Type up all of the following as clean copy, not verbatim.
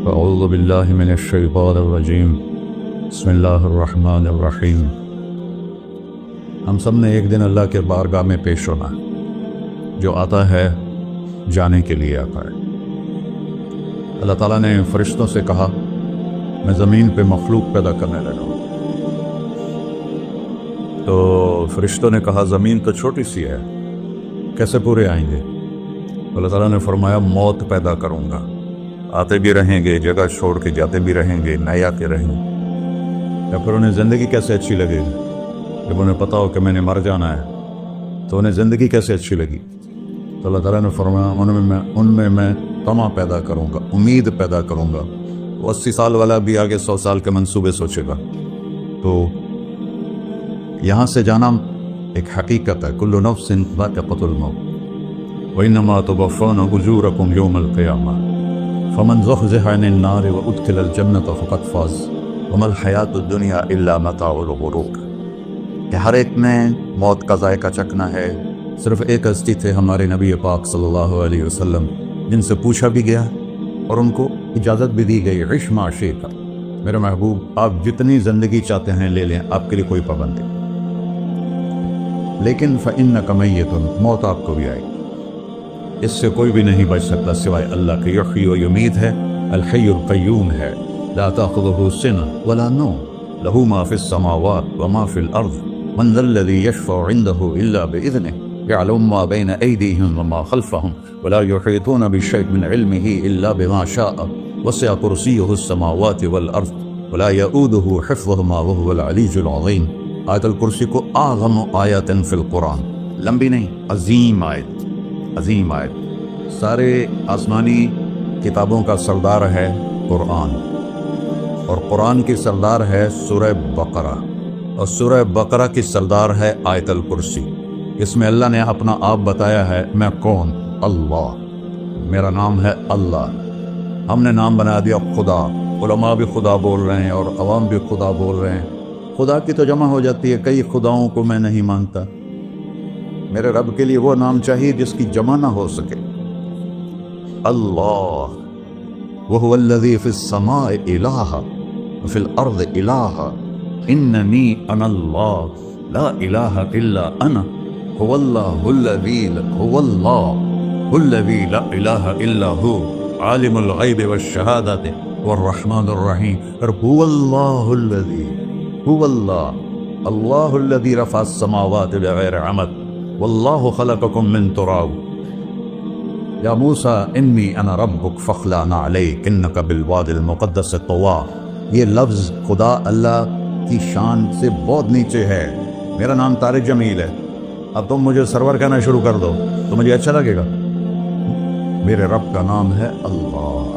اعوذ باللہ من الشیطان الرجیم بسم اللہ الرحمن الرحیم۔ ہم سب نے ایک دن اللہ کے بارگاہ میں پیش ہونا ہے، جو آتا ہے جانے کے لیے آتا ہے۔ اللہ تعالیٰ نے فرشتوں سے کہا میں زمین پہ مخلوق پیدا کرنے لگا ہوں، تو فرشتوں نے کہا زمین تو چھوٹی سی ہے، کیسے پورے آئیں گے؟ اللہ تعالیٰ نے فرمایا موت پیدا کروں گا، آتے بھی رہیں گے، جگہ چھوڑ کے جاتے بھی رہیں گے، نئے آتے رہیں گے۔ یا پھر انہیں زندگی کیسے اچھی لگے گی؟ جب انہیں پتا ہو کہ میں نے مر جانا ہے تو انہیں زندگی کیسے اچھی لگی؟ تو اللہ تعالیٰ نے فرمایا ان میں میں طمع پیدا کروں گا، امید پیدا کروں گا۔ وہ 80 سال والا بھی آگے 100 سال کے منصوبے سوچے گا۔ تو یہاں سے جانا ایک حقیقت ہے، کل نفس ذائقۃ الموت وانما توفون اجورکم یوم القیامہ فمن زحزح عن النار وادخل الجنة فقد فاز وما الحیاۃ الدنیا الا متاع الغرور۔ کہ ہر ایک نے موت کا ذائقہ چکھنا ہے۔ صرف ایک ہستی تھے ہمارے نبی پاک صلی اللہ علیہ وسلم، جن سے پوچھا بھی گیا اور ان کو اجازت بھی دی گئی، عش ما شئت، میرے محبوب آپ جتنی زندگی چاہتے ہیں لے لیں، آپ کے لیے کوئی پابندی، لیکن فإنک میت، موت آپ کو بھی آئے گی، اس سے کوئی بھی نہیں بچ سکتا سوائے اللہ کے۔ یحیی و یمیت ہے، الحی القیوم ہے، لا تأخذہ سنہ ولا نوم، لہ ما فی السماوات وما فی الارض، من ذا الذی یشفع عنده الا بإذنہ، یعلم ما بین ایدیہم وما خلفہم ولا یحیطون بشیء من علمہ الا بما شاء، وسع کرسیہ السماوات والارض ولا یؤودہ حفظہما وہو العلی العظیم۔ آیت الکرسی کو اعظم آیت فی القرآن، لمبی نہیں، عظیم آیت، عظیم آیت۔ سارے آسمانی کتابوں کا سردار ہے قرآن، اور قرآن کی سردار ہے سورہ بقرہ، اور سورہ بقرہ کی سردار ہے آیت الکرسی۔ اس میں اللہ نے اپنا آپ بتایا ہے، میں کون؟ اللہ، میرا نام ہے اللہ۔ ہم نے نام بنا دیا خدا، علماء بھی خدا بول رہے ہیں اور عوام بھی خدا بول رہے ہیں۔ خدا کی تو جمع ہو جاتی ہے، کئی خداؤں کو میں نہیں مانتا۔ میرے رب کے لیے وہ نام چاہیے جس کی جمع نہ ہو سکے۔ اللہ، وہو الذی فی السماء الہ وفی الارض الہ، اننی انا اللہ لا الہ الا انا، هو اللہ الذی لا الہ الا هو، عالم الغیب والشہادۃ والرحمن الرحیم۔ هو اللہ الذی، هو اللہ الذی رفع السماوات بغیر عمد واللہ خلقکم من تراب، یا موسیٰ انی انا ربک فاخلع نعلیک انک بالوادی المقدس طویٰ۔ یہ لفظ خدا اللہ کی شان سے بہت نیچے ہے۔ میرا نام طارق جمیل ہے، اب تم مجھے سرور کہنا شروع کر دو تو مجھے اچھا لگے گا؟ میرے رب کا نام ہے اللہ،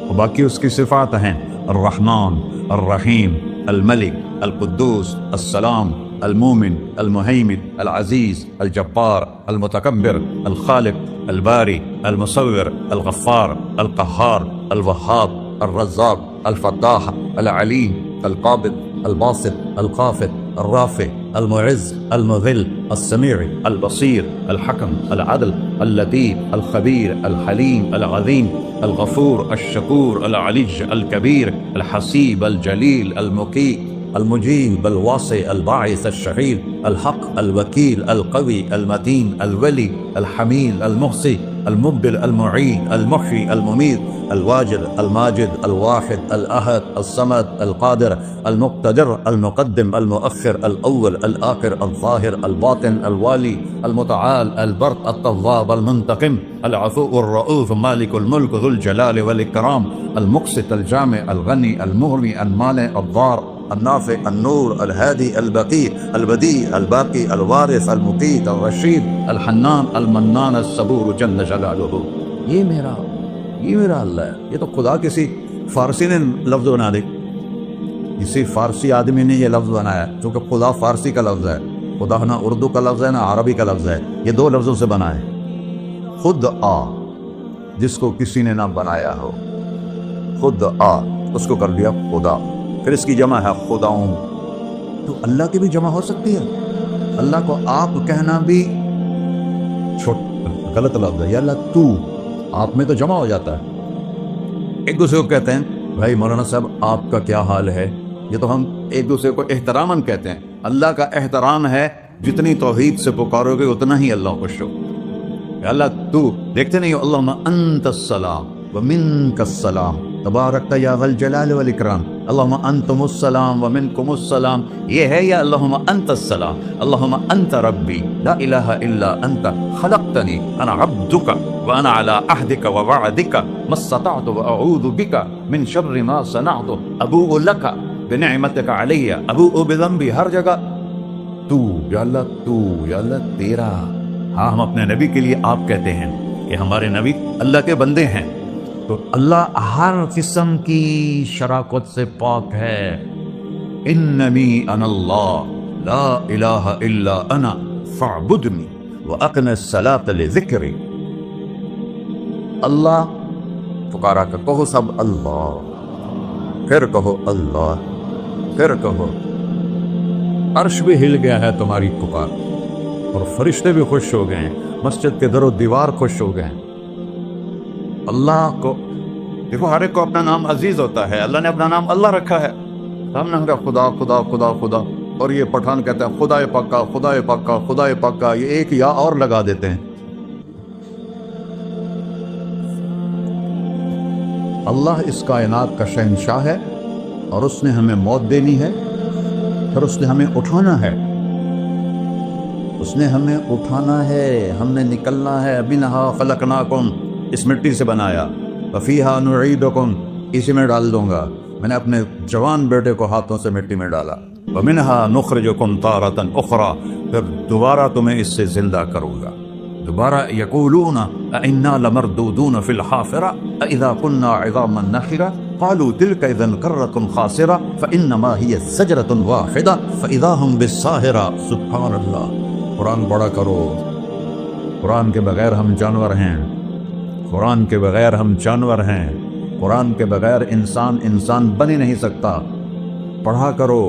اور باقی اس کی صفات ہیں الرحمن، الرحیم، الملک، القدوس، السلام، المومن، المہیمن، العزیز، الجبار، المتکبر، الخالق، الباری، المصور، الغفار، القہار، الوہاب، الرزاق، الفتاح، العلیم، القابض، الباسط، الخافض، الرافع، المعز، المذل، السمیع، البصیر، الحکم، العدل، اللطیف، الخبیر، الحلیم، العظیم، الغفور، الشکور، العلی، الکبیر، الحسیب، الجلیل، المقیت، المجیب، الواسع، الباعث، الشہید، الحق، الوکیل، القوی، المتین، الولی، الحمید، المحصی، المبدل، المعید، المحیی، الممیت، الواجد، الماجد، الواحد، الأحد، الصمد، القادر، المقتدر، المقدم، المؤخر، الأول، الآخر، الظاهر، الباطن، الوالي، المتعال، البر، التواب، المنتقم، العفو، الرؤوف، مالك الملك، ذو الجلال والإكرام، المقسط، الجامع، الغني، المغني، المانع، الضار، النافع، النور، الهادي، البقي، البديع، الباقي، الوارث، المقيت، الرشيد، الحنان، المنان، الصبور جل جلالہ۔ یہ میرا اللہ ہے۔ یہ تو خدا کسی فارسی نے لفظ بنا دی، کسی فارسی آدمی نے یہ لفظ بنایا، چونکہ خدا فارسی کا لفظ ہے، خدا نہ اردو کا لفظ ہے نہ عربی کا لفظ ہے، یہ دو لفظوں سے بنا ہے۔ خود آ، جس کو کسی نے نہ بنایا ہو، خود آ، اس کو کر دیا خدا، پھر اس کی جمع ہے خداؤں۔ تو اللہ کی بھی جمع ہو سکتی ہے؟ اللہ کو آپ کہنا بھی غلط لفظ ہے، یا اللہ تو، آپ میں تو جمع ہو جاتا ہے، ایک دوسرے کو کہتے ہیں بھائی مولانا صاحب آپ کا کیا حال ہے، یہ تو ہم ایک دوسرے کو احتراماً کہتے ہیں۔ اللہ کا احترام ہے جتنی توحید سے پکارو گے اتنا ہی اللہ خوش ہو۔ اللہ تو دیکھتے نہیں ہو، اللہم انت السلام ومنک السلام تبارکت یا ذا الجلال والاکرام، اللہم انتم السلام ومنکم السلام، یہ ہے یا اللہم انت السلام، اللہم انت ربی لا الہ الا انت خلقتنی انا عبدک وانا علی عہدک ووعدک ما استطعت واعوذ بک من شر ما صنعت ابوء لک بنعمتک علی ابوء بذنبی، ہر جگہ تو یا اللہ، تو یا اللہ تیرا۔ ہاں ہم اپنے نبی کے لیے آپ کہتے ہیں کہ ہمارے نبی اللہ کے بندے ہیں، تو اللہ ہر قسم کی شراکت سے پاک ہے۔ اننی انا اللہ لا الہ الا انا فاعبدنی واقم الصلاۃ لذکری۔ اللہ پکارا کر کہو سب اللہ، پھر کہو اللہ، پھر کہو۔ عرش بھی ہل گیا ہے تمہاری پکار، اور فرشتے بھی خوش ہو گئے ہیں، مسجد کے در و دیوار خوش ہو گئے ہیں۔ اللہ کو دیکھو، ہر ایک کو اپنا نام عزیز ہوتا ہے، اللہ نے اپنا نام اللہ رکھا ہے۔ ہم نے کہا خدا خدا خدا خدا، اور یہ پٹھان کہتا ہے خدا پاکا خدا پاکا خدا پاکا، یہ ایک یا اور لگا دیتے ہیں۔ اللہ اس کائنات کا شہنشاہ ہے، اور اس نے ہمیں موت دینی ہے، پھر اس نے ہمیں اٹھانا ہے، اس نے ہمیں اٹھانا ہے، ہم نے نکلنا ہے۔ منہا خلقناکم، اس مٹی سے بنایا، وفیہا نعیدکم، اسی میں ڈال دوں گا۔ میں نے اپنے جوان بیٹے کو ہاتھوں سے مٹی میں ڈالا۔ ومنہا نخرجکم تارۃ اخری، پھر دوبارہ تمہیں اس سے زندہ کروں گا۔ دوبارہ یقولون انا لمردودون فی الحافرہ اذا كنا عظاما نخرہ قالوا تلك اذا کرۃ خاسرہ فانما هي زجرۃ واحدہ فاذا هم بالساہرہ۔ سبحان اللہ۔ قرآن پڑھا کرو، قرآن کے بغیر ہم جانور ہیں، قرآن کے بغیر ہم جانور ہیں، قرآن کے بغیر انسان بن ہی نہیں سکتا۔ پڑھا کرو،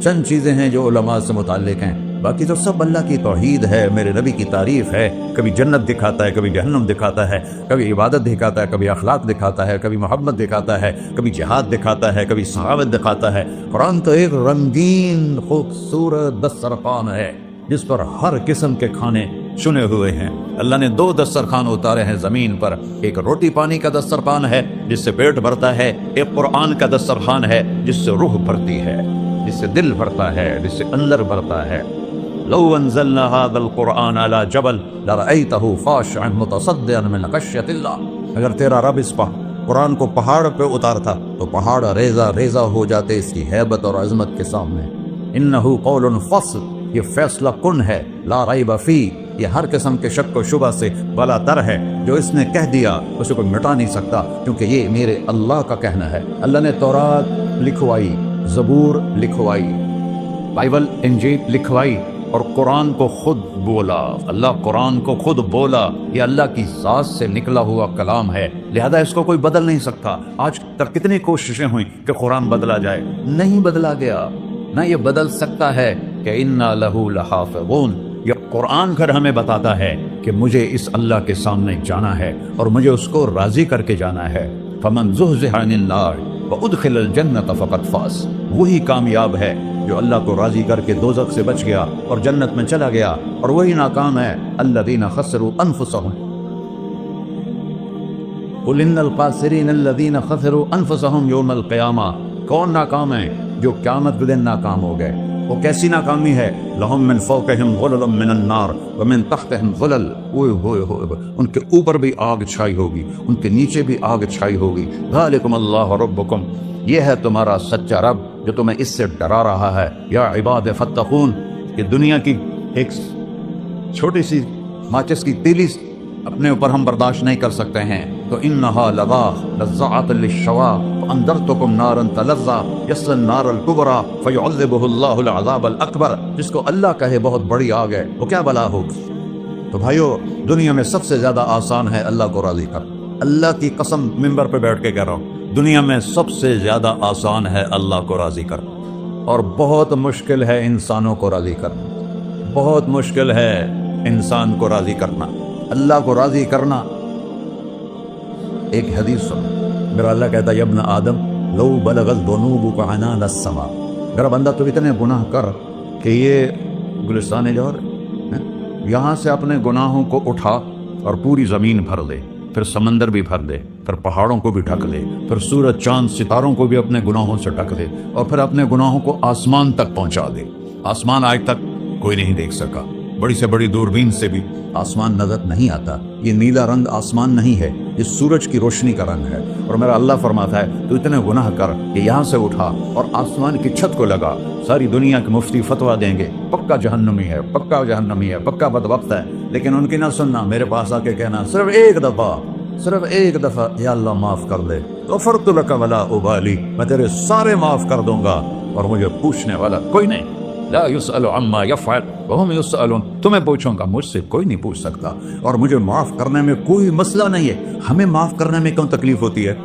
چند چیزیں ہیں جو علماء سے متعلق ہیں، باقی تو سب اللہ کی توحید ہے، میرے نبی کی تعریف ہے۔ کبھی جنت دکھاتا ہے، کبھی جہنم دکھاتا ہے، کبھی عبادت دکھاتا ہے، کبھی اخلاق دکھاتا ہے، کبھی محبت دکھاتا ہے، کبھی جہاد دکھاتا ہے، کبھی سخاوت دکھاتا ہے۔ قرآن تو ایک رنگین خوبصورت دسترخوان ہے جس پر ہر قسم کے کھانے چنے ہوئے ہیں۔ اللہ نے 2 دسترخوان اتارے ہیں زمین پر، ایک روٹی پانی کا دسترخوان ہے جس سے پیٹ بھرتا ہے، ایک قرآن کا دسترخوان ہے جس سے روح بھرتی ہے، جس سے دل بھرتا ہے، جس سے اندر بھرتا ہے۔ لو انزلنا هذا القرآن على جبل لرأيته خاشعا متصدعا من خشية اللہ، اگر تیرا رب اس قرآن کو پہاڑ پہ اتارتا تو پہاڑ ریزہ ریزہ ہو جاتے اس کی ہیبت اور عظمت کے سامنے۔ انه قول فصل، یہ فیصلہ کن ہے، لا ریب فیہ، یہ ہر قسم کے شک و شبہ سے بلا تر ہے۔ جو اس نے کہہ دیا اسے کوئی مٹا نہیں سکتا، کیونکہ یہ میرے اللہ کا کہنا ہے۔ اللہ نے تورات لکھوائی، زبور لکھوائی، بائبل انجیل لکھوائی، اور قرآن کو خود بولا۔ اللہ قرآن کو خود بولا، یہ اللہ کی ذات سے نکلا ہوا کلام ہے، لہذا اس کو کوئی بدل نہیں سکتا۔ آج تک کتنی کوششیں ہوئیں کہ قرآن بدلا جائے، نہیں بدلا گیا، نہ یہ بدل سکتا ہے کہ انا لہو لحافظون۔ یہ قرآن گھر ہمیں بتاتا ہے کہ مجھے اس اللہ کے سامنے جانا ہے اور مجھے اس کو راضی کر کے جانا ہے۔ فمن زحزح عن النار وادخل الجنۃ فقد فاز، وہی کامیاب ہے جو اللہ کو راضی کر کے دوزخ سے بچ گیا اور جنت میں چلا گیا، اور وہی ناکام ہے الذین خسروا انفسهم۔ قل ان الخاسرین الذین خسروا انفسهم یوم القیامہ، کون ناکام ہے؟ جو قیامت کے دن ناکام ہو گئے۔ وہ کیسی ناکامی ہے؟ لہم من فوقہم ظلل من النار ومن تحتہم ظلل، ان کے اوپر بھی آگ چھائی ہوگی، ان کے نیچے بھی آگ چھائی ہوگی۔ ذالکم اللہ ربکم، یہ ہے تمہارا سچا رب جو تمہیں اس سے ڈرا رہا ہے۔ یا عباد فتقون، کہ دنیا کی ایک چھوٹی سی ماچس کی تیلی اپنے اوپر ہم برداشت نہیں کر سکتے ہیں، تو انہا لظا لزعۃ للشوا فانذرتکم نارا تلظا یصلی النار الکبری فیعذبہ اللہ العذاب الاکبر۔ جس کو اللہ کہے بہت بڑی آگ ہے، وہ کیا بلا ہوگی؟ تو بھائیو، دنیا میں سب سے زیادہ آسان ہے اللہ کو راضی کر۔ اللہ کی قسم ممبر پہ بیٹھ کے کہہ رہا ہوں، دنیا میں سب سے زیادہ آسان ہے اللہ کو راضی کر، اور بہت مشکل ہے انسانوں کو راضی کرنا، بہت مشکل ہے انسان کو راضی کرنا۔ اللہ کو راضی کرنا، ایک حدیث سنو، میرا اللہ کہتا ہے ابن آدم لو بلغت ذنوبک عنان السما، میرا بندہ تو اتنے گناہ کر کہ یہ گلستان جوہر یہاں سے اپنے گناہوں کو اٹھا اور پوری زمین بھر دے، پھر سمندر بھی بھر دے، پھر پہاڑوں کو بھی ڈھک لے، پھر سورج چاند ستاروں کو بھی اپنے گناہوں سے ڈھک دے، اور پھر اپنے گناہوں کو آسمان تک پہنچا دے۔ آسمان آج تک کوئی نہیں دیکھ سکا، بڑی سے بڑی دوربین سے بھی آسمان نظر نہیں آتا۔ یہ نیلا رنگ آسمان نہیں ہے، یہ سورج کی روشنی کا رنگ ہے۔ اور میرا اللہ فرماتا ہے تو اتنے گناہ کر کہ یہاں سے اٹھا اور آسمان کی چھت کو لگا، ساری دنیا کے مفتی فتویٰ دیں گے پکا جہنمی ہے، پکا جہنمی ہے، پکا بدبخت ہے، لیکن ان کی نہ سننا، میرے پاس آ کے کہنا صرف ایک دفعہ یا اللہ معاف کر دے، غفرت لک ولا ابالی، میں تیرے سارے معاف کر دوں گا اور مجھے پوچھنے والا کوئی نہیں۔ لا يسأل عما يفعل وهم يسألون، تمہیں پوچھوں گا، مجھ سے کوئی نہیں پوچھ سکتا، اور مجھے معاف کرنے میں کوئی مسئلہ نہیں ہے۔ ہمیں معاف کرنے میں کیوں تکلیف ہوتی ہے؟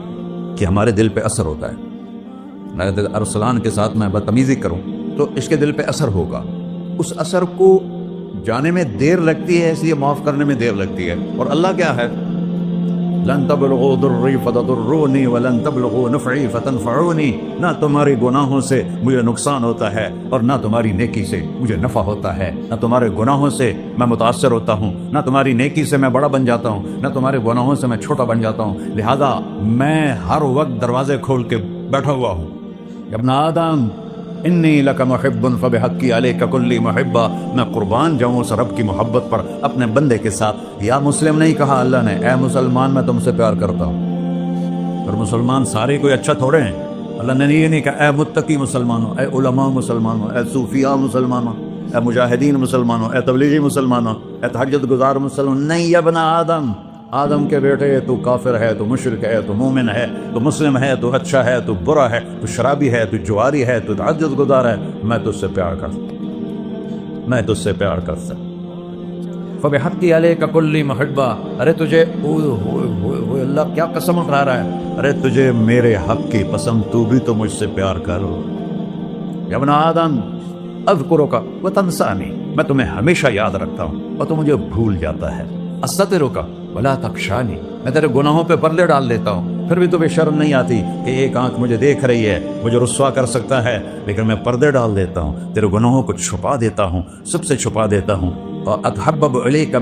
کہ ہمارے دل پہ اثر ہوتا ہے۔ اگر ارسلان کے ساتھ میں بدتمیزی کروں تو اس کے دل پہ اثر ہوگا، اس اثر کو جانے میں دیر لگتی ہے، اس لیے معاف کرنے میں دیر لگتی ہے۔ اور اللہ کیا ہے؟ لن تبلغوا ضرری فتضرونی ولن تبلغوا نفعی فتنفعونی، نہ تمہارے گناہوں سے مجھے نقصان ہوتا ہے اور نہ تمہاری نیکی سے مجھے نفع ہوتا ہے۔ نہ تمہارے گناہوں سے میں متاثر ہوتا ہوں، نہ تمہاری نیکی سے میں بڑا بن جاتا ہوں، نہ تمہارے گناہوں سے میں چھوٹا بن جاتا ہوں، لہذا میں ہر وقت دروازے کھول کے بیٹھا ہوا ہوں۔ ابن آدم انی لک محب فبحقی علیک کلی محبہ، میں قربان جاؤں اس رب کی محبت پر اپنے بندے کے ساتھ۔ یا مسلم نہیں کہا اللہ نے، اے مسلمان میں تم سے پیار کرتا ہوں۔ اور مسلمان سارے کوئی اچھا تھوڑے ہیں، اللہ نے یہ نہیں کہا اے متقی مسلمانوں، اے علماء مسلمانوں، اے صوفیاء مسلمانوں، اے مجاہدین مسلمانوں، اے تبلیغی مسلمانوں، اے تہجد گزار مسلمان، نہیں ابن آدم، آدم کے بیٹے، تو کافر ہے، تو مشرک ہے، تو مومن ہے، تو مسلم ہے، تو اچھا ہے، تو برا ہے، تو شرابی ہے، تو جواری ہے، تو تہجد گزار ہے، میں تجھ سے پیار کرتا، میں تجھ سے پیار کرتا۔ فبحقی علیک کلی محبہ، ارے تجھے اللہ کیا قسم اٹھا رہا ہے، ارے تجھے میرے حق کی قسم، تو بھی تو مجھ سے پیار کر۔ یا ابن آدم اذکرک وتنسانی، میں تمہیں ہمیشہ یاد رکھتا ہوں اور تو مجھے بھول جاتا ہے۔ استترک ولا تخشانی، میں تیرے گناہوں پہ پردے ڈال دیتا ہوں، پھر بھی تمہیں شرم نہیں آتی کہ ایک آنکھ مجھے دیکھ رہی ہے، مجھے رسوا کر سکتا ہے، لیکن میں پردے ڈال دیتا ہوں، تیرے گناہوں کو چھپا دیتا ہوں، سب سے چھپا دیتا ہوں۔ اور اتحبب الیک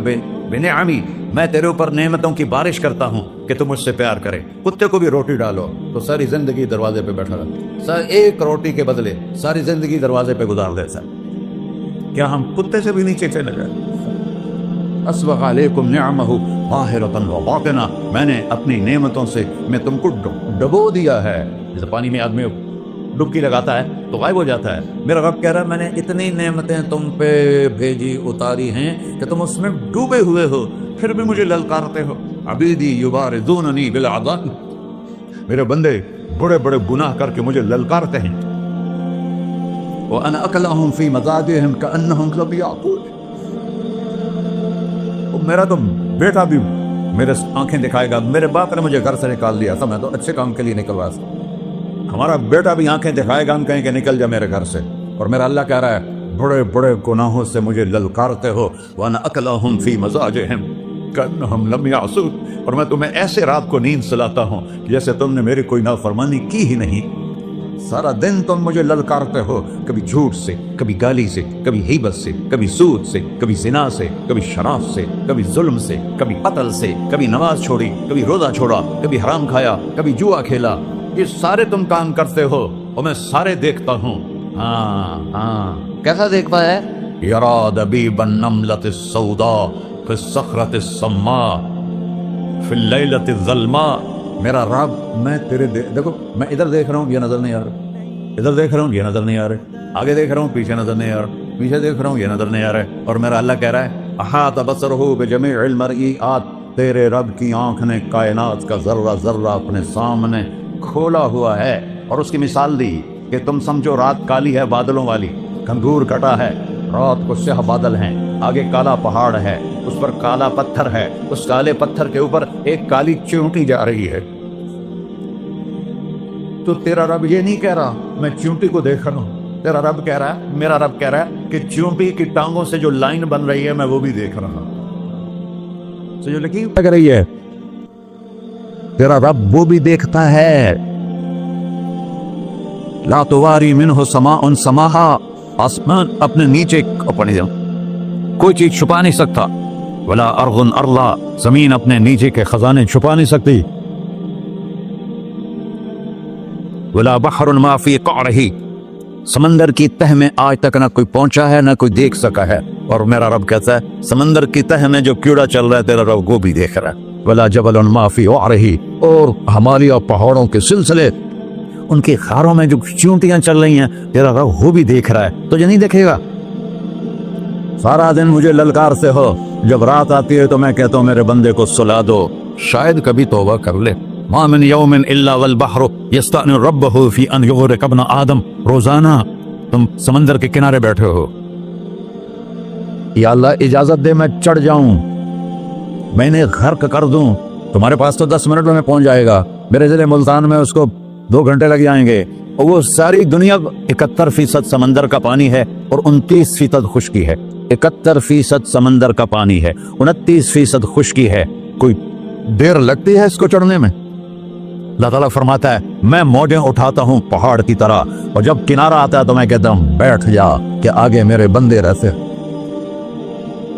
بنعمی، میں تیرے اوپر نعمتوں کی بارش کرتا ہوں کہ تم مجھ سے پیار کرے۔ کتے کو بھی روٹی ڈالو تو ساری زندگی دروازے پہ بیٹھا رہتا، ایک روٹی کے بدلے ساری زندگی دروازے پہ گزار دیتا۔ کیا ہم کتے سے بھی نیچے چلے گئے؟ اسبغ علیکم نعمہ ظاہرۃ و باطنہ، میں نے اپنی نعمتوں سے میں تم کو ڈبو دیا ہے۔ جیسے پانی میں آدمی ڈبکی لگاتا ہے تو غائب ہو جاتا ہے، میرا رب کہہ رہا ہے میں نے اتنی نعمتیں تم پہ بھیجی، اتاری ہیں کہ تم اس میں ڈوبے ہوئے ہو، پھر بھی مجھے للکارتے ہو۔ عبیدی یبارزوننی بالعذاب، میرے بندے بڑے بڑے گناہ کر کے مجھے للکارتے ہیں۔ وَأَنَا أَكْلَهُمْ فِي مَضَاجِعِهِمْ كَأَنَّهُمْ لَمْ يَعْقُلُونَ، میرا تو بیٹا بھی میرے آنکھیں دکھائے گا، میرے باپ نے مجھے گھر سے نکال دیا تھا، میں تو اچھے کام کے لیے نکلوا تھا، ہمارا بیٹا بھی آنکھیں دکھائے گا، ہم کہیں کہ نکل جا میرے گھر سے۔ اور میرا اللہ کہہ رہا ہے بڑے بڑے گناہوں سے مجھے للکارتے ہو۔ وَأَنَا أَكْلَهُمْ فِي مَضَاجِعِهِمْ كَأَنَّهُمْ لَمْ يَعْصُونَ، اور میں تمہیں ایسے رات کو نیند سلاتا ہوں جیسے تم نے میری کوئی نافرمانی کی ہی نہیں۔ سارا دن تم مجھے للکارتے ہو، کبھی جھوٹ سے، کبھی گالی سے، کبھی غیبت سے، کبھی سود سے، کبھی زنا سے، کبھی شراب سے، کبھی ظلم سے، کبھی قتل سے، کبھی نماز چھوڑی، کبھی روزہ چھوڑا، کبھی حرام کھایا، کبھی جوا کھیلا۔ یہ سارے تم کام کرتے ہو اور میں سارے دیکھتا ہوں۔ ہاں کیسا دیکھتا ہے؟ یرا دبیب النملۃ السوداء فی الصخرۃ الصماء فی اللیلۃ الظلماء، میرا رب میں تیرے دیکھو، میں ادھر دیکھ رہا ہوں یہ نظر نہیں آ رہا، ادھر دیکھ رہا ہوں یہ نظر نہیں آ رہا، آگے دیکھ رہا ہوں پیچھے نظر نہیں آ رہا، پیچھے دیکھ رہا ہوں یہ نظر نہیں آ رہا، اور میرا اللہ کہہ رہا ہے احاط بصرہ بجمیع المرئیات، تیرے رب کی آنکھ نے کائنات کا ذرہ ذرہ اپنے سامنے کھولا ہوا ہے۔ اور اس کی مثال دی کہ تم سمجھو رات کالی ہے بادلوں والی، گھنگور کٹا ہے، رات کو سیاہ بادل ہیں، آگے کالا پہاڑ ہے، اس پر کالا پتھر ہے، اس کالے پتھر کے اوپر ایک کالی چیونٹی جا رہی ہے۔ تو تیرا رب یہ نہیں کہہ رہا میں چیونٹی کو دیکھ رہا ہوں، تیرا رب کہہ رہا ہے، میرا رب کہہ رہا ہے کہ چیونٹی کی ٹانگوں سے جو لائن بن رہی ہے میں وہ بھی دیکھ رہا ہوں، جو لکیر لگ رہی ہے تیرا رب وہ بھی دیکھتا ہے. لا تواری منہ سماء سماہا، آسمان اپنے نیچے کوئی چیز چھپا نہیں سکتا. ولا ارض ارضا، زمین اپنے نیچے کے خزانے چھپا نہیں سکتی. ولا بحر ما فی قعرہ، سمندر کی تہ میں آج تک نہ کوئی پہنچا ہے نہ کوئی دیکھ سکا ہے. اور میرا رب کہتا ہے سمندر کی تہ میں جو کیڑا چل رہا ہے تیرا رب وہ بھی دیکھ رہا ہے. ولا جبل ما فی وعرہ، اور ہمالیہ پہاڑوں کے سلسلے، ان کی خاروں میں جو چونٹیاں چل رہی ہیں تیرا رب وہ بھی دیکھ رہا ہے. تجھے نہیں دیکھے گا؟ سارا دن مجھے للکارتے ہو، جب رات آتی ہے تو میں کہتا ہوں میرے بندے کو سلا دو، شاید کبھی توبہ کر لے. ما من یوم الا والبحر یستأنی ربہ فی ان یغرق ابن آدم. روزانہ تم سمندر کے کنارے بیٹھے ہو، یا اللہ اجازت دے میں چڑھ جاؤں، میں نے غرق کر دوں. تمہارے پاس تو 10 منٹ میں پہنچ جائے گا، میرے ضلع ملتان میں اس کو 2 گھنٹے لگ جائیں گے. اور وہ ساری دنیا 71% سمندر کا پانی ہے اور 29% خشکی ہے. 71% سمندر کا پانی ہے، 29% خشکی ہے. کوئی دیر لگتی ہے اس کو چڑھنے میں؟ اللہ تعالیٰ فرماتا ہے میں موجیں اٹھاتا ہوں پہاڑ کی طرح، اور جب کنارہ آتا ہے تو میں کہتا ہوں بیٹھ جا کہ آگے میرے بندے رہتے.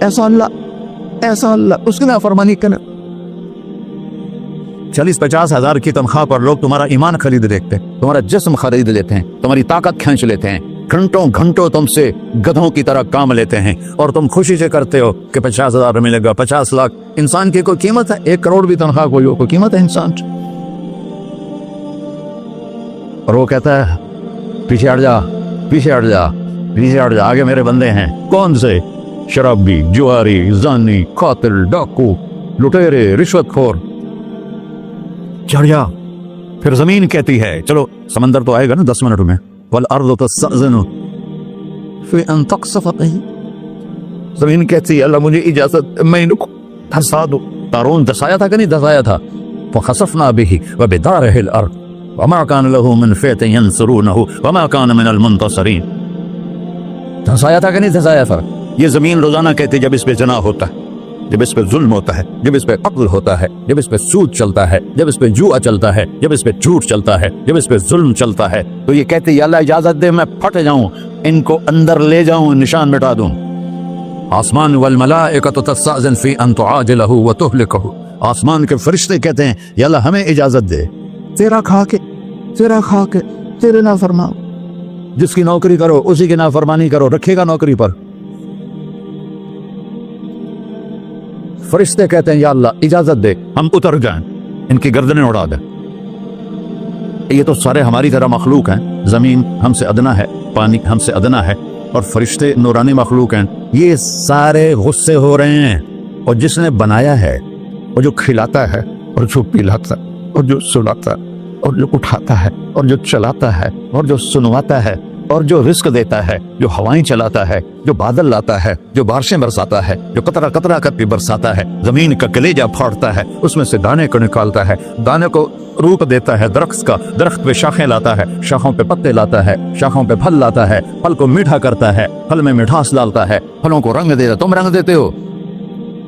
ایسا اللہ اس کی نافرمانی کرنا. 40-50 ہزار کی تنخواہ پر لوگ تمہارا ایمان خرید لیتے ہیں، تمہارا جسم خرید لیتے ہیں، تمہاری طاقت کھینچ لیتے ہیں، گھنٹوں گھنٹوں تم سے گدھوں کی طرح کام لیتے ہیں، اور تم خوشی سے کرتے ہو کہ 50,000 ملے گا، 50 لاکھ. انسان کی کوئی قیمت ہے؟ 1 کروڑ بھی تنخواہ کوئی قیمت ہے انسان؟ اور وہ کہتا ہے پیچھے ہٹ جا، پیچھے ہٹ جا، پیچھے ہٹ جا، آگے میرے بندے ہیں. کون سے؟ شرابی، جواری، زانی، قاتل، ڈاکو، لٹیرے، رشوت خور. چڑھ جا. پھر زمین کہتی ہے چلو سمندر تو آئے گا نا 10 منٹ میں. والارض تستأذن فی ان تقصف بہ، زمین کہتی ہے اللہ مجھے اجازت، میں ان کو دھسا دو. قارون دھسایا تھا کہ نہیں دھسایا تھا؟ فخسفنا بہ وبدارہ الارض وما كان له من فئة ينصرونه وما كان من المنتصرين. دھسایا تھا کہ نہیں دھسایا تھا؟ یہ زمین روزانہ کہتی جب اس پہ زنا ہوتا ہے، جب اس پہ ظلم ہوتا ہے، جب اس پہ قتل ہوتا ہے، جب اس پہ سود چلتا ہے، جب اس پہ جوا چلتا ہے، جب اس پہ جھوٹ چلتا ہے، جب اس پہ ظلم چلتا ہے، تو یہ کہتے یا اللہ اجازت دے میں پھٹ جاؤں، ان کو اندر لے جاؤں، نشان مٹا دوں. آسمان والملائکۃ تستأذن فی ان تعاجلہ وتہلکہ، آسمان کے فرشتے کہتے ہیں یا اللہ ہمیں اجازت دے تیرا کھا کے تیرے نافرمان، جس کی نوکری کرو اسی کی نافرمانی کرو، رکھے گا نوکری پر. فرشتے کہتے ہیں یا اللہ اجازت دے ہم اتر جائیں، ان کی گردنیں اڑا دیں. یہ تو سارے ہماری طرح مخلوق ہیں، زمین ہم سے ادنا ہے، پانی ہم سے ادنا ہے، اور فرشتے نورانی مخلوق ہیں. یہ سارے غصے ہو رہے ہیں، اور جس نے بنایا ہے، اور جو کھلاتا ہے، اور جو پلاتا، اور جو سلاتا، اور جو اٹھاتا ہے، اور جو چلاتا ہے، اور جو سنواتا ہے، اور جو رزق دیتا ہے، جو ہوائیں چلاتا ہے، جو بادل لاتا ہے، جو بارشیں برساتا ہے، جو قطرہ قطرہ کر کے برساتا ہے، زمین کا کلیجہ پھاڑتا ہے، اس میں سے دانے کو نکالتا ہے، دانے کو روپ دیتا ہے درخت کا، درخت پہ شاخیں لاتا ہے، شاخوں پہ پتے لاتا ہے، شاخوں پہ پھل لاتا ہے، پھل کو میٹھا کرتا ہے، پھل میں مٹھاس ڈالتا ہے، پھلوں کو رنگ دیتا ہے. تم رنگ دیتے ہو،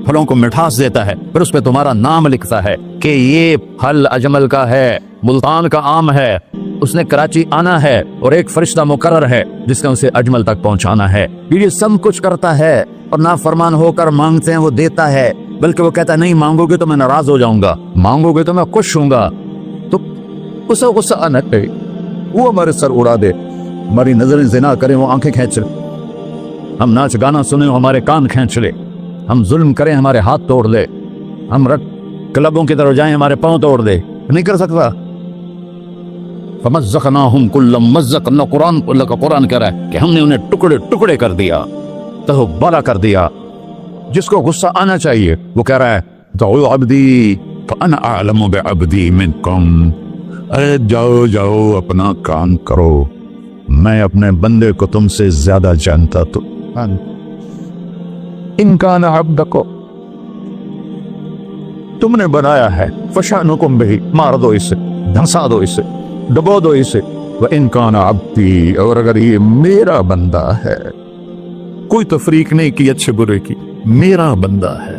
پھلوں کو مٹھاس دیتا ہے، پھر اس پہ تمہارا نام لکھتا ہے کہ یہ پھل اجمل کا ہے، ملتان کا آم ہے، اس نے کراچی آنا ہے، اور ایک فرشتہ مقرر ہے جس نے اسے اجمل تک پہنچانا ہے. یہ سب کچھ کرتا ہے، اور نافرمان ہو کر مانگتے ہیں وہ دیتا ہے، بلکہ وہ کہتا ہے نہیں مانگو گے تو میں ناراض ہو جاؤں گا، مانگو گے تو میں خوش ہوں گا. تو اسے غصہ آنا چاہیے، وہ ہمارے سر اڑا دے، ہماری نظریں زنا کریں وہ آنکھیں کھینچ لے، ہم ناچ گانا سنیں ہمارے کان کھینچ لے، ہم ظلم کریں ہمارے ہاتھ توڑ لے، ہم کلبوں کی طرف جائیں ہمارے پاؤں توڑ دے. نہیں کر سکتا. فمزقناہم کل ممزق، قرآن کہہ رہا ہے کہ ہم نے انہیں ٹکڑے ٹکڑے کر دیا، تہو بالا کر دیا. جس کو غصہ آنا چاہیے وہ کہہ رہا ہے دعو عبدی فانا اعلم بعبدی منکم، ارے جاؤ جاؤ اپنا کام کرو، میں اپنے بندے کو تم سے زیادہ جانتا. تو ان کان عبدکو، تم نے بنایا ہے، فشانکم بہی، مار دو اسے، دھنسا دو اسے، ڈبو دو اسے. وَإِن كَانَ عَبْدِي، اور اگر یہ میرا بندہ ہے، کوئی تفریق نہیں کی اچھے برے کی، میرا بندہ ہے،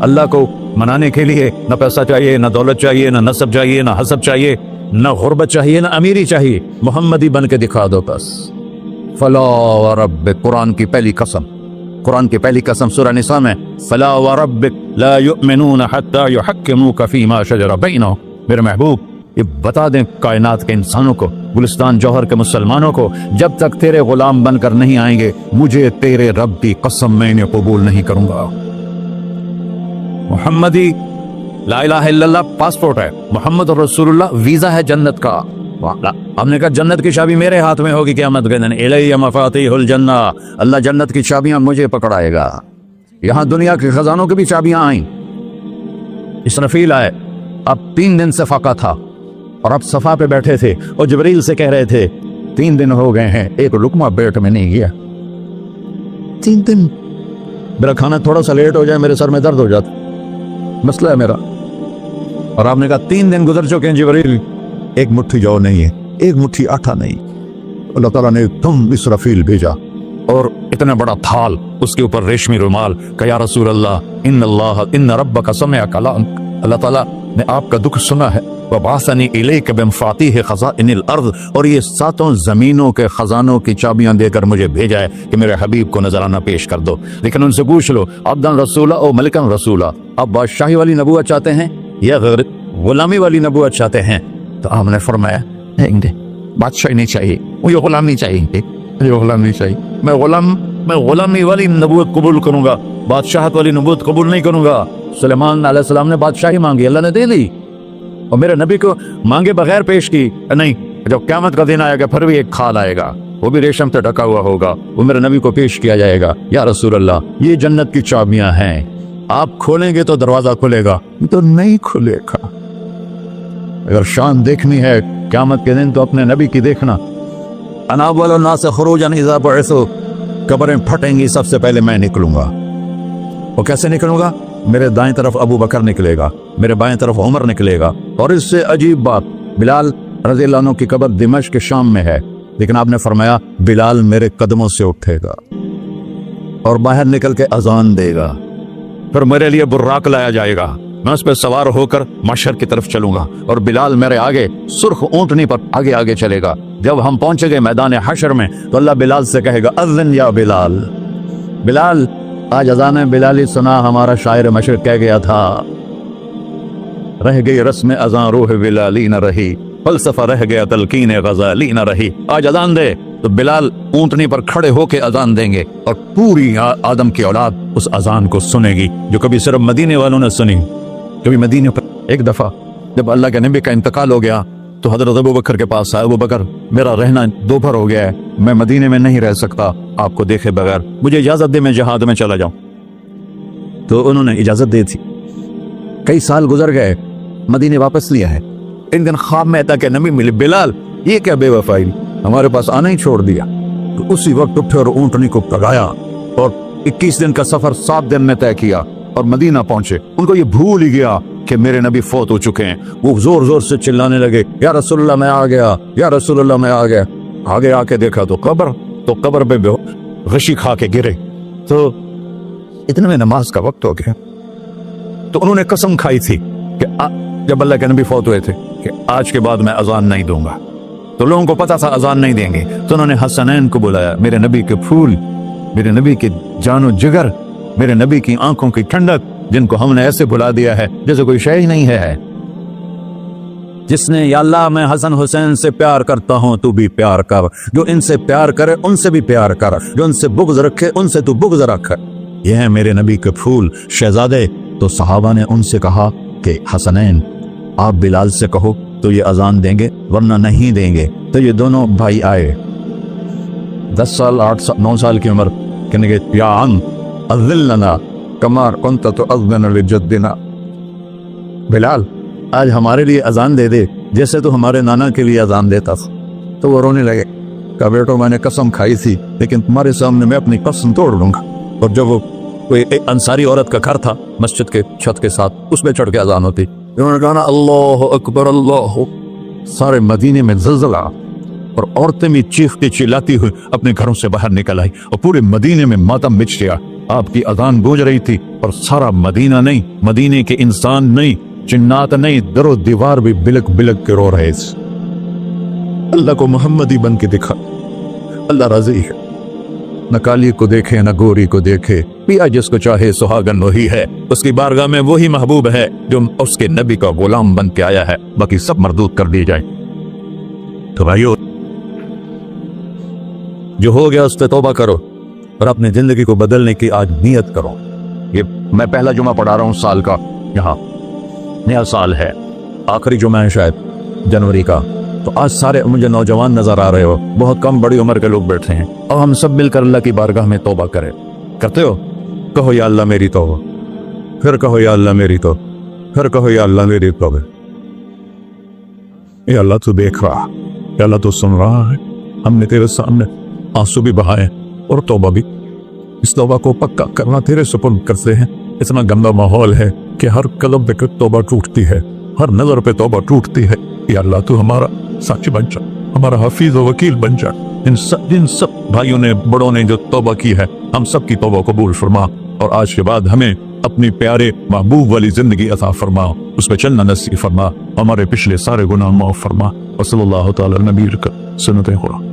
اللہ کو منانے کے لیے نہ پیسہ چاہیے، نہ دولت چاہیے، نہ نسب چاہیے، نہ حسب چاہیے، نہ غربت چاہیے، نہ امیری چاہیے، محمدی بن کے دکھا دو بس۔ فلا وربک، قرآن کی پہلی قسم، قرآن کی پہلی قسم سورہ نساء میں، فلا وربک لا یؤمنون حتی یحکموک فیما شجر بینہم، میرے محبوب یہ بتا دیں کائنات کے انسانوں کو، گلستان جوہر کے مسلمانوں کو، جب تک تیرے غلام بن کر نہیں آئیں گے مجھے تیرے رب کی قسم میں انہیں قبول نہیں کروں گا۔ محمدی لا الہ الا اللہ پاسپورٹ ہے، محمد رسول اللہ ویزا ہے جنت کا۔ ہم نے کہا جنت کی چابی میرے ہاتھ میں ہوگی قیامت کے دن، الی مفاتیح الجنہ، اللہ جنت کی چابیاں مجھے پکڑائے گا۔ یہاں دنیا کے خزانوں کی بھی چابیاں آئیں۔ اسرافیل آئے، اب 3 دن سے فاقہ تھا اور اب صفا پہ بیٹھے تھے اور جبریل سے کہہ رہے تھے 3 دن ہو گئے ہیں ایک لقمہ پیٹ میں نہیں گیا، 3 دن میرا کھانا تھوڑا سا لیٹ ہو جائے میرے سر میں درد ہو جاتا، مسئلہ ہے میرا۔ اور آپ نے کہا 3 دن گزر چکے ہیں جبریل، ایک مٹھی جو نہیں ہے، ایک مٹھی آٹا نہیں۔ اللہ تعالیٰ نے تم اسرافیل بھیجا اور اتنا بڑا تھال، اس کے اوپر ریشمی رومال، کہ یا رسول اللہ ان ربک سمع کلامک، اللہ تعالیٰ نے آپ کا دکھ سنا ہے، وبعثنی الیک بمفاتیح خزائن الارض، اور یہ 7 زمینوں کے خزانوں کی چابیاں دے کر مجھے بھیجا ہے کہ میرے حبیب کو نذرانہ پیش کر دو۔ لیکن ان سے پوچھ لو عبدن رسولہ او ملکن رسولہ، آپ بادشاہی والی نبوت چاہتے ہیں یا غلامی والی نبوت چاہتے ہیں؟ تو آپ نے فرمایا نہیں، بادشاہی نہیں چاہیے، مجھے غلام نہیں چاہیے، مجھے غلام نہیں چاہیے، میں غلامی والی نبوت قبول کروں گا، بادشاہت والی نبوت قبول نہیں کروں گا۔ سلیمان علیہ السلام نے بادشاہی مانگی، اللہ نے دے دی، اور میرے نبی کو مانگے بغیر پیش کی نہیں۔ جب قیامت کا دن آئے گا پھر بھی ایک کھال آئے گا، وہ بھی ریشم سے ڈھکا ہوا ہوگا، وہ میرے نبی کو پیش کیا جائے گا، یا رسول اللہ یہ جنت کی چابیاں ہیں، آپ کھولیں گے تو دروازہ کھلے گا، تو نہیں کھلے گا۔ اگر شان دیکھنی ہے قیامت کے دن تو اپنے نبی کی دیکھنا۔ انا اول الناس خروجا اذا بعثوا، قبریں پھٹیں گی سب سے پہلے میں نکلوں گا، اور کیسے نکلوں گا؟ میرے دائیں طرف ابو بکر نکلے گا، میرے بائیں طرف عمر نکلے گا، اور اس سے عجیب بات، بلال رضی اللہ عنہ کی قبر دمشق کے شام میں ہے، لیکن آپ نے فرمایا بلال میرے قدموں سے اٹھے گا اور باہر نکل کے اذان دے گا، پھر میرے لیے براق لایا جائے گا، میں اس پہ سوار ہو کر محشر کی طرف چلوں گا، اور بلال میرے آگے سرخ اونٹنی پر آگے آگے چلے گا۔ جب ہم پہنچے گئے میدان حشر میں تو اللہ بلال سے کہے گا اذن یا بلال، بلال آج اذان بلالی سنا، ہمارا شاعر مشرق کہہ گیا تھا، رہ گئی رسم اذان روح بلالی نہ رہی، فلسفہ رہ گیا تلقین غزالی نہ رہی۔ آج اذان دے تو بلال اونٹنی پر کھڑے ہو کے اذان دیں گے، اور پوری آدم کی اولاد اس اذان کو سنے گی، جو کبھی صرف مدینے والوں نے سنی۔ کبھی مدینے پر ایک دفعہ جب اللہ کے نبی کا انتقال ہو گیا تو حضرت ابو بکر کے پاس آیا، ابو بکر میرا رہنا دوپہر ہو گیا ہے، میں مدینے میں نہیں رہ سکتا آپ کو دیکھے بغیر، مجھے اجازت دے میں جہاد میں چلا جاؤں۔ تو انہوں نے اجازت دی تھی۔ کئی سال گزر گئے، مدینے واپس لیا ہے، ایک دن خواب میں تھا کہ نبی ملے، بلال یہ کیا بے وفائی، ہمارے پاس آنا ہی چھوڑ دیا۔ تو اسی وقت اٹھے اور اونٹنی کو پگایا اور 21 دن کا سفر 7 دن میں طے کیا اور مدینہ پہنچے۔ ان کو یہ بھول ہی گیا کہ میرے نبی فوت ہو چکے ہیں، وہ زور زور سے چلانے لگے یا رسول اللہ میں آ گیا، یا رسول اللہ میں آ گیا۔ آگے آ کے دیکھا تو قبر پہ غشی کھا کے گرے، تو اتنے میں نماز کا وقت ہو گیا۔ تو انہوں نے قسم کھائی تھی کہ جب اللہ کے نبی فوت ہوئے تھے کہ آج کے بعد میں اذان نہیں دوں گا، تو لوگوں کو پتا تھا اذان نہیں دیں گے، تو انہوں نے حسنین کو بلایا، میرے نبی کے پھول، میرے نبی کے جان و جگر، میرے نبی کی آنکھوں کی ٹھنڈک، جن کو ہم نے ایسے بلا دیا ہے جیسے کوئی شے ہی نہیں ہے۔ جس نے یا اللہ میں حسن حسین سے پیار کرتا ہوں تو بھی پیار کر، جو ان سے پیار کرے ان سے بھی پیار کر، جو ان سے بغض رکھے ان سے تو بغض رکھ۔ یہ ہیں میرے نبی کے پھول شہزادے۔ تو صحابہ نے ان سے کہا کہ حسنین آپ بلال سے کہو تو یہ اذان دیں گے، ورنہ نہیں دیں گے۔ تو یہ دونوں بھائی آئے، 10 سال 8 سال 9 سال کی عمر، کہنے گے یا عم اذن لنا کما کنت تؤذن لجدنا، بلال آج ہمارے لیے اذان دے دے جیسے تو ہمارے نانا کے لیے اذان دیتا تھا۔ تو وہ رونے لگے، کہا بیٹو میں نے قسم کھائی تھی لیکن تمہارے سامنے میں اپنی قسم توڑ لوں گا۔ اور جب وہ کوئی ایک انصاری عورت کا گھر تھا مسجد کے چھت کے ساتھ، اس میں چڑھ کے اذان ہوتی، انہوں نے کہا نا اللہ اکبر اللہ، سارے مدینے میں زلزلہ، اور عورتیں بھی چیختی چلاتی ہوئی اپنے گھروں سے باہر نکل آئی اور پورے مدینے میں ماتم مچ گیا۔ آپ کی اذان گونج رہی تھی اور سارا مدینہ نہیں، مدینے کے انسان نہیں، جنات نہیں، در و دیوار بھی بلک بلک کے رو رہے تھے۔ اللہ کو محمدی بن کے دکھا، اللہ راضی ہے۔ نہ کالی کو دیکھے نہ گوری کو دیکھے، پیا جس کو چاہے سہاگن وہی ہے، اس کی بارگاہ میں وہی محبوب ہے جو اس کے نبی کا غلام بن کے آیا ہے، باقی سب مردود کر دی جائے۔ تو بھائیو، جو ہو گیا اس پہ توبہ کرو اور اپنی زندگی کو بدلنے کی آج نیت کرو۔ یہ میں پہلا جمعہ پڑھا رہا ہوں سال کا، یہاں نیا سال ہے، آخری جمعہ ہے شاید جنوری کا، تو آج سارے مجھے نوجوان نظر آ رہے ہو، بہت کم بڑی عمر کے لوگ بیٹھے ہیں، اور ہم سب مل کر اللہ کی بارگاہ میں توبہ کریں۔ کرتے ہو؟ کہو یا اللہ میری توبہ، پھر کہو یا اللہ میری توبہ، پھر کہو یا اللہ میری توبہ۔ اے اللہ تو دیکھ رہا، اے اللہ تو سن رہا ہے، ہم نے تیرے سامنے آنسو بھی بہائے اور توبہ بھی، اس توبہ کو پکا کرنا تیرے سپرد کرتے ہیں۔ اتنا گندا ماحول ہے کہ ہر قدم پہ توبہ ٹوٹتی ہے، ہر نظر پہ توبہ ٹوٹتی ہے۔ یا اللہ تو ہمارا سچ بن جا، ہمارا حفیظ و وکیل بن جا۔ جن سب بھائیوں نے بڑوں نے جو توبہ کی ہے، ہم سب کی توبہ قبول فرما، اور آج کے بعد ہمیں اپنی پیارے محبوب والی زندگی عطا فرما، اس پہ چلنا نصیب فرما، ہمارے پچھلے سارے گناہ معاف فرما۔ وصلی اللہ تعالی نبی کا سنت خدا۔